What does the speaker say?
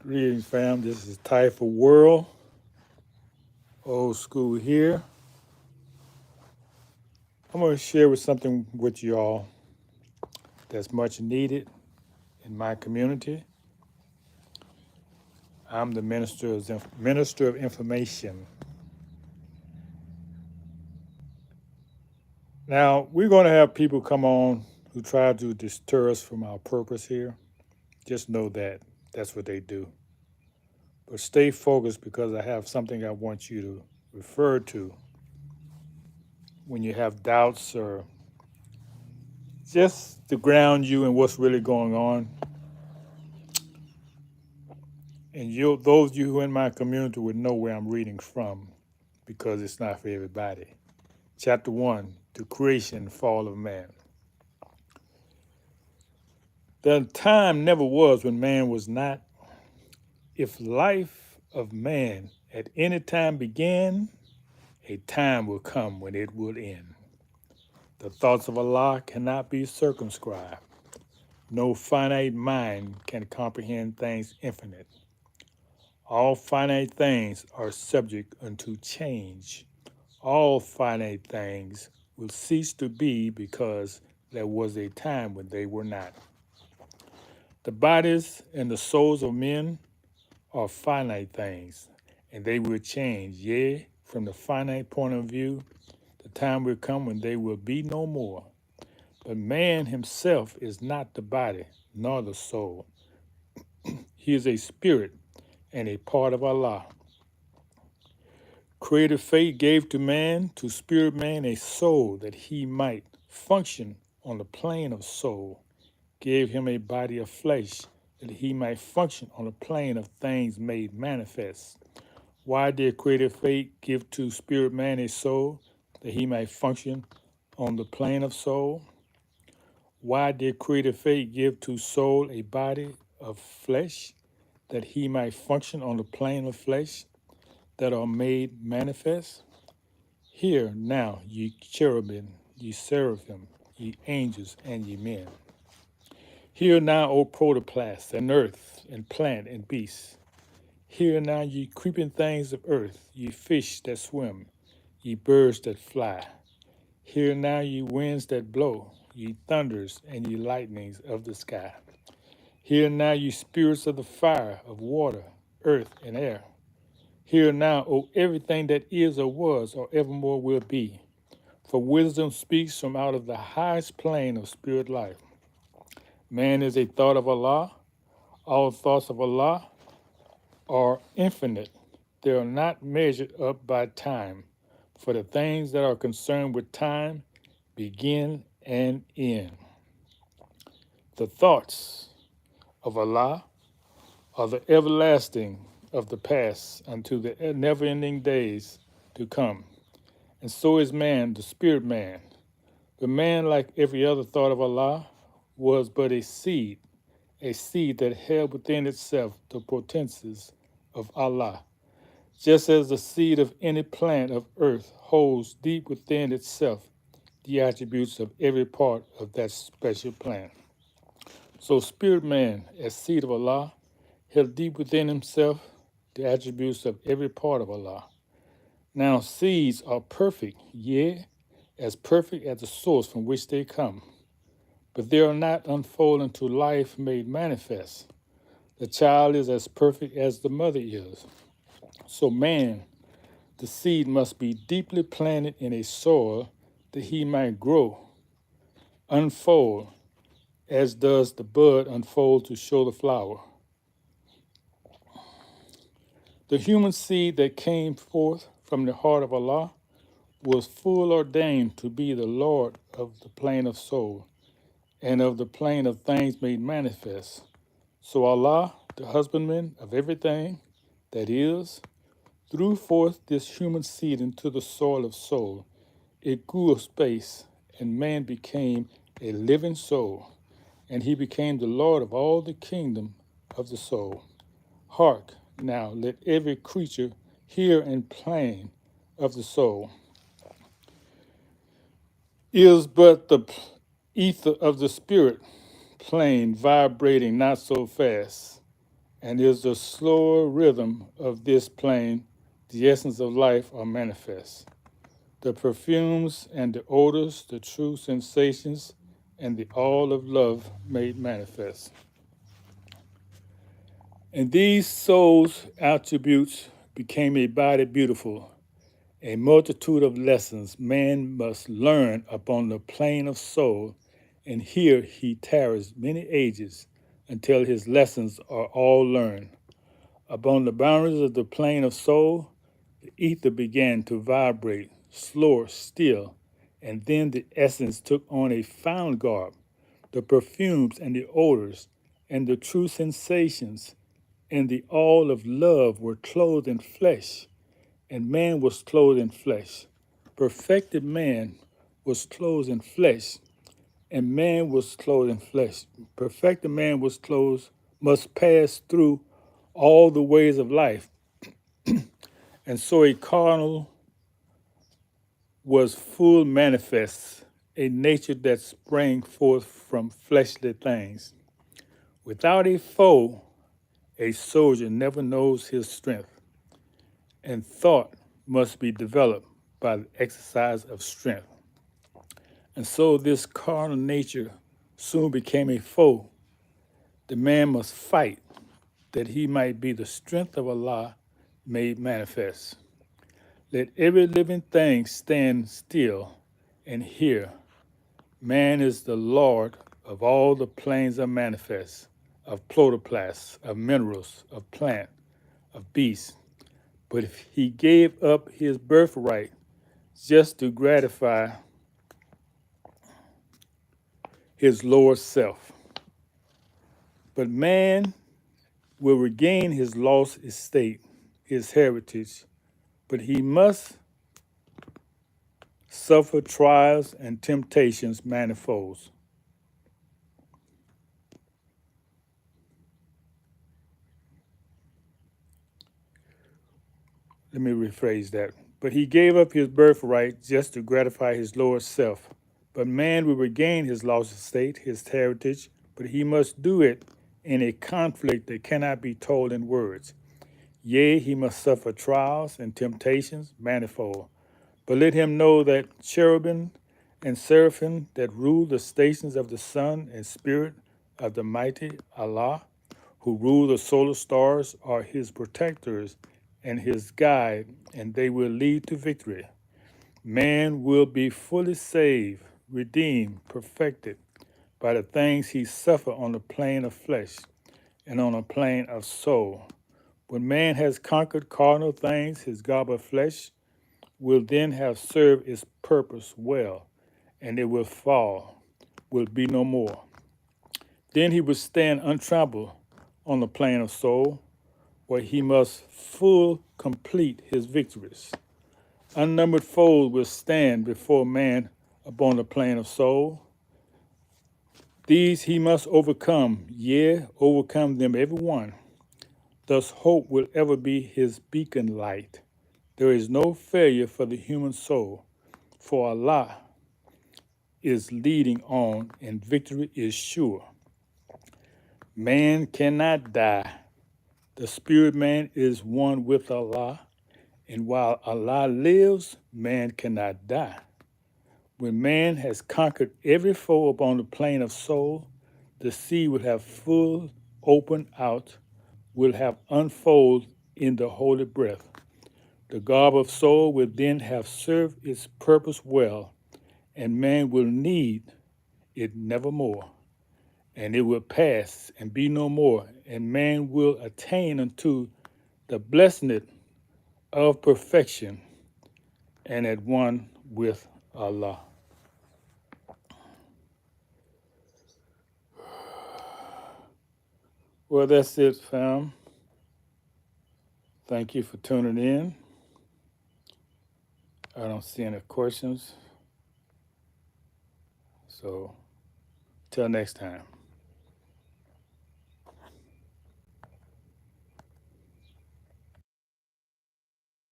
Greetings, fam. This is TAIFA World, old school here. I'm going to share with something with y'all that's much needed in my community. I'm the minister of information. Now, we're going to have people come on who try to deter us from our purpose here. Just know that that's what they do. But stay focused because I have something I want you to refer to when you have doubts or just to ground you in what's really going on. And those of you who are in my community would know where I'm reading from because it's not for everybody. Chapter 1, the creation and fall of man. The time never was when man was not. If life of man at any time began, a time will come when it will end. The thoughts of Allah cannot be circumscribed. No finite mind can comprehend things infinite. All finite things are subject unto change. All finite things will cease to be because there was a time when they were not. The bodies and the souls of men are finite things, and they will change. Yea, from the finite point of view, the time will come when they will be no more. But man himself is not the body, nor the soul. He is a spirit and a part of Allah. Creative fate gave to spirit man, a soul that he might function on the plane of soul, gave him a body of flesh that he might function on the plane of things made manifest. Why did creative fate give to spirit man a soul that he might function on the plane of soul? Why did creative fate give to soul a body of flesh that he might function on the plane of flesh that are made manifest? Hear now, ye cherubim, ye seraphim, ye angels, and ye men. Hear now, O protoplast, and earth, and plant, and beast. Hear now, ye creeping things of earth, ye fish that swim, ye birds that fly. Hear now, ye winds that blow, ye thunders, and ye lightnings of the sky. Hear now, ye spirits of the fire, of water, earth, and air. Hear now, O everything that is or was or evermore will be. For wisdom speaks from out of the highest plane of spirit life. Man is a thought of Allah. All thoughts of Allah are infinite. They are not measured up by time. For the things that are concerned with time begin and end. The thoughts of Allah are the everlasting of the past unto the never-ending days to come. And so is man, the spirit man. But man, like every other thought of Allah, was but a seed that held within itself the potencies of Allah, just as the seed of any plant of earth holds deep within itself the attributes of every part of that special plant. So spirit man, as seed of Allah, held deep within himself the attributes of every part of Allah. Now seeds are perfect, yea, as perfect as the source from which they come, but they are not unfolding to life made manifest. The child is as perfect as the mother is. So man, the seed must be deeply planted in a soil that he might grow, unfold, as does the bud unfold to show the flower. The human seed that came forth from the heart of Allah was full ordained to be the Lord of the plane of soul and of the plane of things made manifest. So Allah, the husbandman of everything that is, threw forth this human seed into the soil of soul. It grew of space, and man became a living soul, and he became the Lord of all the kingdom of the soul. Hark, now let every creature hear and plain of the soul is but the ether of the spirit, plain, vibrating not so fast, and is the slower rhythm of this plane, the essence of life are manifest. The perfumes and the odors, the true sensations, and the all of love made manifest. And these souls' attributes became a body beautiful, a multitude of lessons man must learn upon the plane of soul, and here he tarries many ages until his lessons are all learned. Upon the boundaries of the plane of soul, the ether began to vibrate, slower still, and then the essence took on a found garb. The perfumes and the odors and the true sensations and the all of love were clothed in flesh, and man was clothed in flesh. Perfected man was clothed in flesh, and man was clothed in flesh. Perfected man was clothed, must pass through all the ways of life. And so a carnal was full manifest, a nature that sprang forth from fleshly things. Without a foe, a soldier never knows his strength, and thought must be developed by the exercise of strength. And so this carnal nature soon became a foe. The man must fight that he might be the strength of Allah made manifest. Let every living thing stand still and hear. Man is the Lord of all the planes of manifest, of protoplasts, of minerals, of plant, of beasts. But if he gave up his birthright just to gratify his lower self, but man will regain his lost estate, his heritage, but he must suffer trials and temptations manifolds. Let me rephrase that. But he gave up his birthright just to gratify his lower self. But man will regain his lost estate, his heritage, but he must do it in a conflict that cannot be told in words. Yea, he must suffer trials and temptations manifold. But let him know that cherubim and seraphim that rule the stations of the sun and spirit of the mighty Allah, who rule the solar stars, are his protectors and his guide, and they will lead to victory. Man will be fully saved, redeemed, perfected by the things he suffered on the plane of flesh and on the plane of soul. When man has conquered carnal things, his garb of flesh will then have served its purpose well, and it will fall, will be no more. Then he will stand untrampled on the plane of soul, where he must full complete his victories. Unnumbered foes will stand before man upon the plane of soul. These he must overcome, yea, overcome them every one. Thus hope will ever be his beacon light. There is no failure for the human soul, for Allah is leading on and victory is sure. Man cannot die. The spirit man is one with Allah, and while Allah lives, man cannot die. When man has conquered every foe upon the plane of soul, the sea will have full open out, will have unfold in the holy breath. The garb of soul will then have served its purpose well, and man will need it nevermore. And it will pass and be no more, and man will attain unto the blessedness of perfection and at one with Allah. Well, that's it, fam. Thank you for tuning in. I don't see any questions. So, till next time.